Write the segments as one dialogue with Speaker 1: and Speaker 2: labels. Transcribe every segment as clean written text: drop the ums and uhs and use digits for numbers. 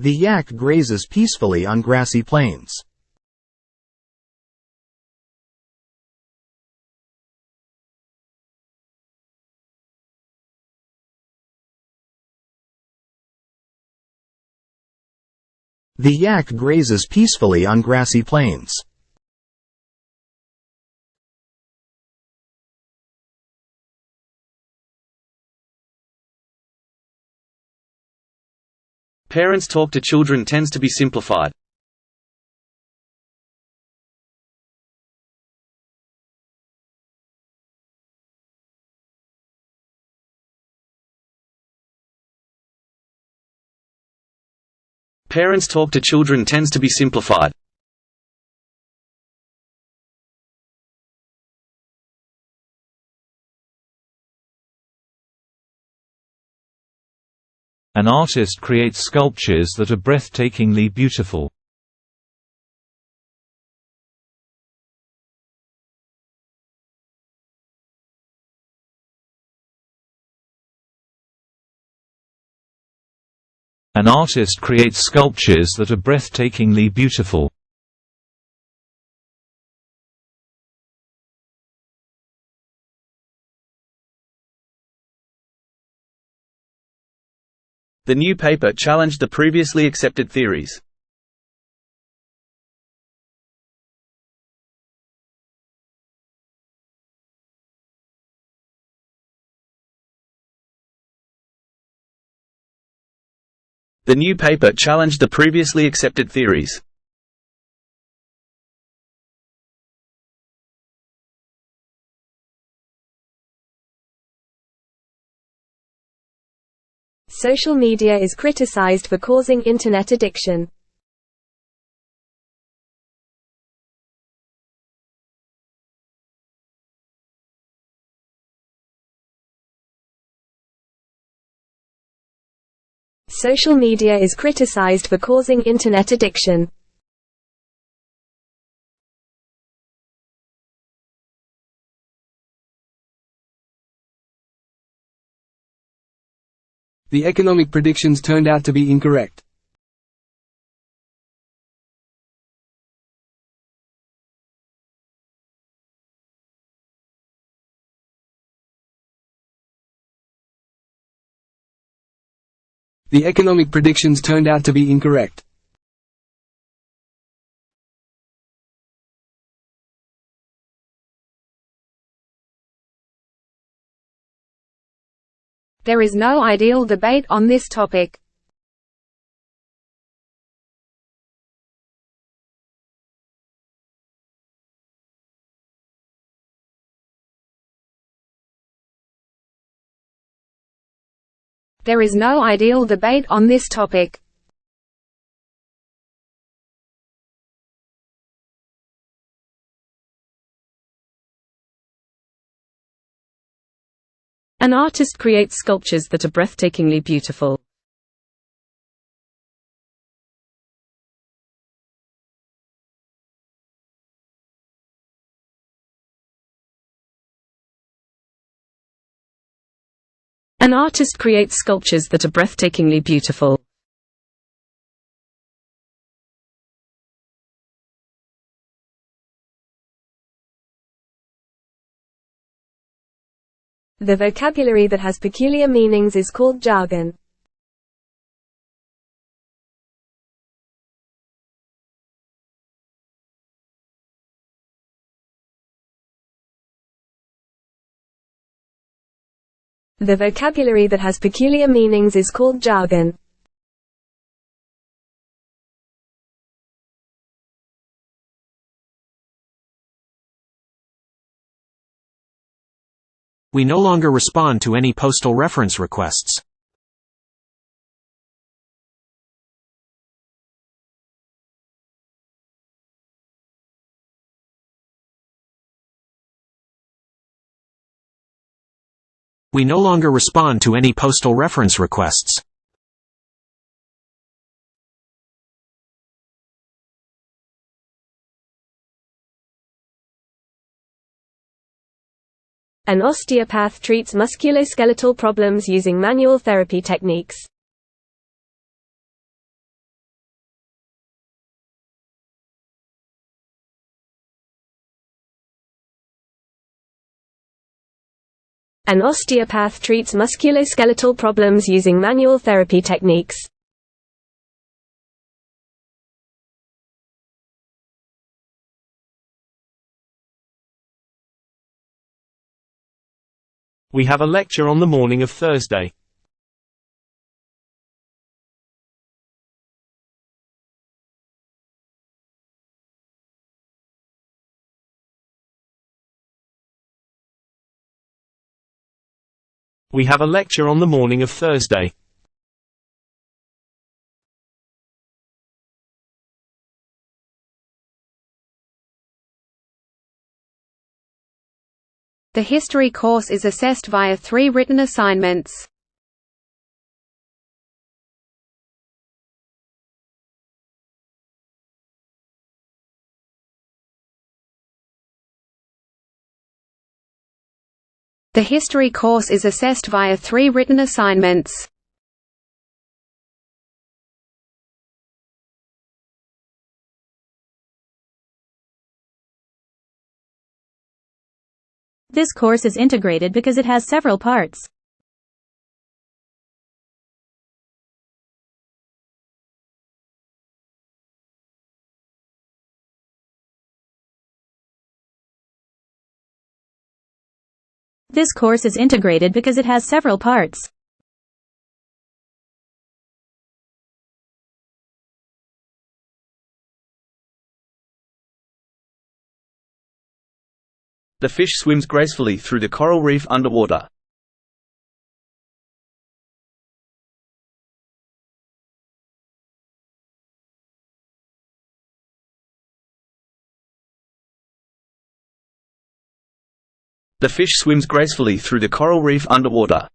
Speaker 1: The yak grazes peacefully on grassy plains. The yak grazes peacefully on grassy plains.
Speaker 2: Parents talk to children tends to be simplified. Parents talk to children tends to be simplified.
Speaker 3: An artist creates sculptures that are breathtakingly beautiful. An artist creates sculptures that are breathtakingly beautiful.
Speaker 2: The new paper challenged the previously accepted theories. The new paper challenged the previously accepted theories.
Speaker 4: Social media is criticized for causing internet addiction. Social media is criticized for causing internet addiction.
Speaker 5: The economic predictions turned out to be incorrect. The economic predictions turned out to be incorrect.
Speaker 4: There is no ideal debate on this topic. There is no ideal debate on this topic. An artist creates sculptures that are breathtakingly beautiful. An artist creates sculptures that are breathtakingly beautiful. The vocabulary that has peculiar meanings is called jargon. The vocabulary that has peculiar meanings is called jargon.
Speaker 6: We no longer respond to any postal reference requests. We no longer respond to any postal reference requests.
Speaker 4: An osteopath treats musculoskeletal problems using manual therapy techniques. An osteopath treats musculoskeletal problems using manual therapy techniques.
Speaker 7: We have a lecture on the morning of Thursday. We have a lecture on the morning of Thursday.
Speaker 8: The history course is assessed via 3 written assignments. The history course is assessed via 3 written assignments.
Speaker 9: This course is integrated because it has several parts. This course is integrated because it has several parts.
Speaker 2: The fish swims gracefully through the coral reef underwater. The fish swims gracefully through the coral reef underwater.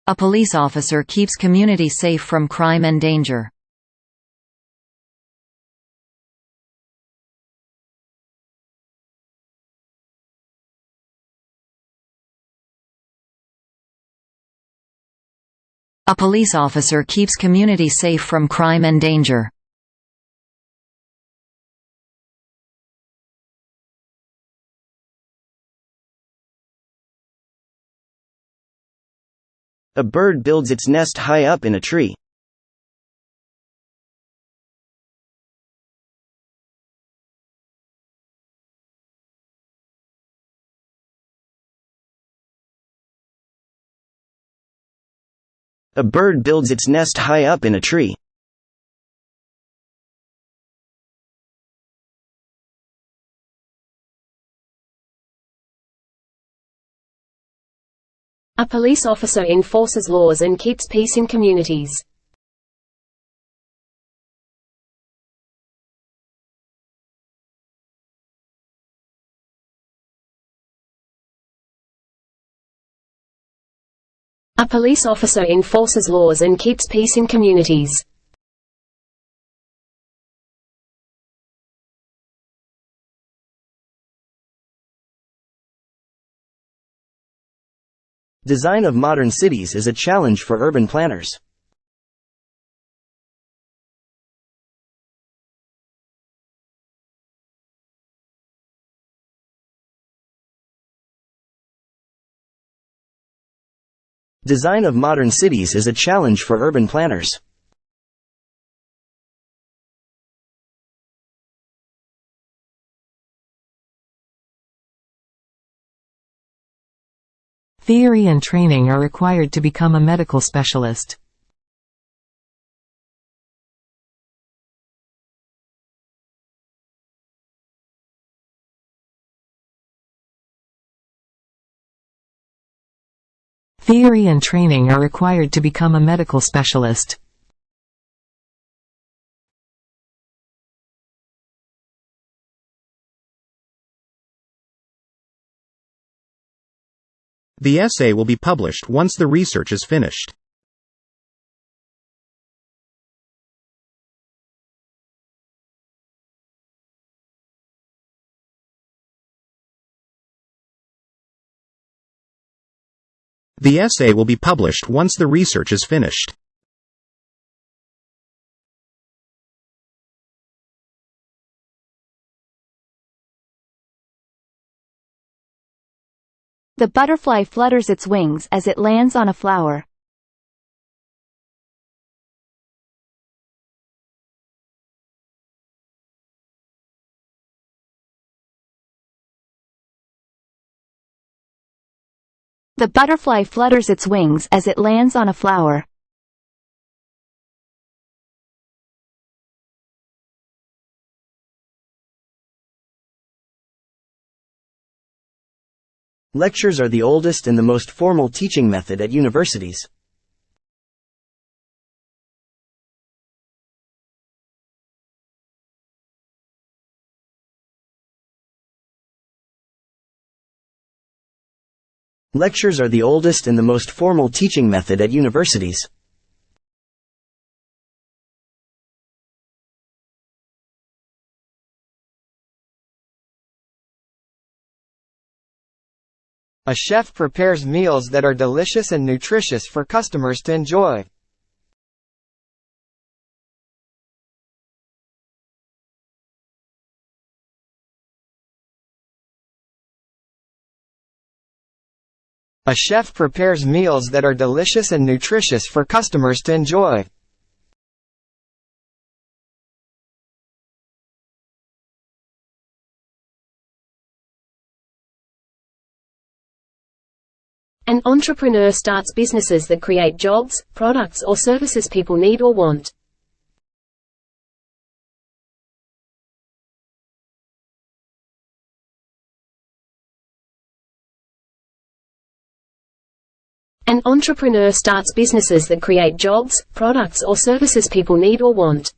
Speaker 10: A police officer keeps community safe from crime and danger. A police officer keeps community safe from crime and danger.
Speaker 11: A bird builds its nest high up in a tree. A bird builds its nest high up in a tree.
Speaker 4: A police officer enforces laws and keeps peace in communities. A police officer enforces laws and keeps peace in communities.
Speaker 11: Design of modern cities is a challenge for urban planners. Design of modern cities is a challenge for urban planners.
Speaker 12: Theory and training are required to become a medical specialist. Theory and training are required to become a medical specialist.
Speaker 1: The essay will be published once the research is finished. The essay will be published once the research is finished.
Speaker 13: The butterfly flutters its wings as it lands on a flower. The butterfly flutters its wings as it lands on a flower.
Speaker 11: Lectures are the oldest and the most formal teaching method at universities. Lectures are the oldest and the most formal teaching method at universities.
Speaker 14: A chef prepares meals that are delicious and nutritious for customers to enjoy. A chef prepares meals that are delicious and nutritious for customers to enjoy.
Speaker 4: An entrepreneur starts businesses that create jobs, products or services people need or want. An entrepreneur starts businesses that create jobs, products or services people need or want.